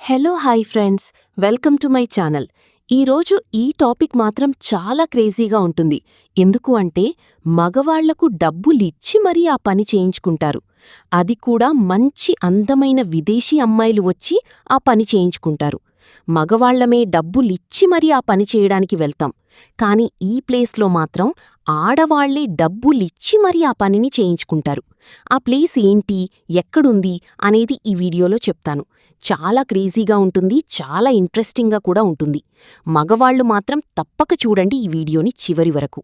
Hello hi friends, welcome to my channel. ఈరోజు ఈ topic మాత్రం చాలా క్రేజీగా ఉంటుంది. ఎందుకు అంటే మగవాళ్లకు డబ్బులిచ్చి మరీ ఆ పని చేయించుకుంటారు. అది కూడా మంచి అందమైన విదేశీ అమ్మాయిలు వచ్చి ఆ పని చేయించుకుంటారు. మగవాళ్లమే డబ్బులిచ్చి మరీ ఆ పని చేయడానికి వెళ్తాం. కాని ఈ ప్లేస్లో మాత్రం ఆడవాళ్లే డబ్బులిచ్చి మరీ ఆ పనిని చేయించుకుంటారు. ఆ ప్లేస్ ఏంటి, ఎక్కడుంది అనేది ఈ వీడియోలో చెప్తాను. చాలా క్రేజీగా ఉంటుంది, చాలా ఇంట్రెస్టింగ్గా కూడా ఉంటుంది. మగవాళ్లు మాత్రం తప్పక చూడండి ఈ వీడియోని చివరి వరకు.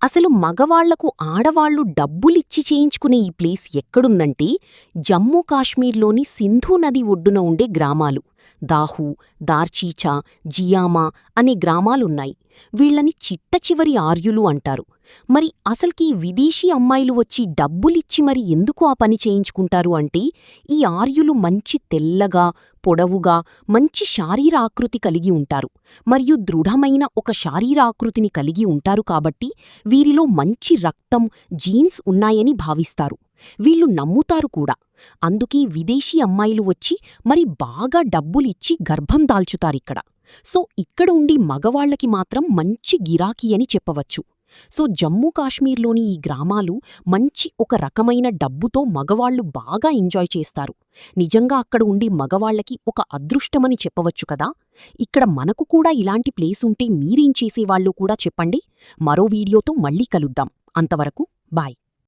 అసలు మగవాళ్లకు ఆడవాళ్లు డబ్బులిచ్చి చేయించుకునే ఈ ప్లేస్ ఎక్కడుందంటే జమ్మూ కాశ్మీర్లోని సింధు నది ఒడ్డున ఉండే గ్రామాలు దాహు, దార్చీచా, జియామా అనే గ్రామాలున్నాయి. వీళ్లని చిట్ట చివరి ఆర్యులు అంటారు. మరి అసల్కీ విదేశీ అమ్మాయిలు వచ్చి డబ్బులిచ్చి మరి ఎందుకు ఆ పని చేయించుకుంటారు అంటే ఈ ఆర్యులు మంచి తెల్లగా, పొడవుగా, మంచి శారీరాకృతి కలిగి ఉంటారు. మరియు దృఢమైన ఒక శారీరాకృతిని కలిగి ఉంటారు కాబట్టి వీరిలో మంచి రక్తం, జీన్స్ ఉన్నాయని భావిస్తారు. వీళ్ళు నమ్ముతారు కూడా. అందుకే విదేశీ అమ్మాయిలు వచ్చి మరి బాగా డబ్బులిచ్చి గర్భం దాల్చుతారిక్కడ. సో ఇక్కడ ఉండి మగవాళ్లకి మాత్రం మంచి గిరాకీ అని చెప్పవచ్చు. సో జమ్మూ కాశ్మీర్లోని ఈ గ్రామాలు మంచి ఒక రకమైన డబ్బుతో మగవాళ్లు బాగా ఎంజాయ్ చేస్తారు. నిజంగా అక్కడ ఉండి మగవాళ్లకి ఒక అదృష్టమని చెప్పవచ్చు కదా. ఇక్కడ మనకు కూడా ఇలాంటి ప్లేస్ ఉంటే మీరేం చేసేవాళ్ళు కూడా చెప్పండి. మరో వీడియోతో మళ్ళీ కలుద్దాం. అంతవరకు బాయ్.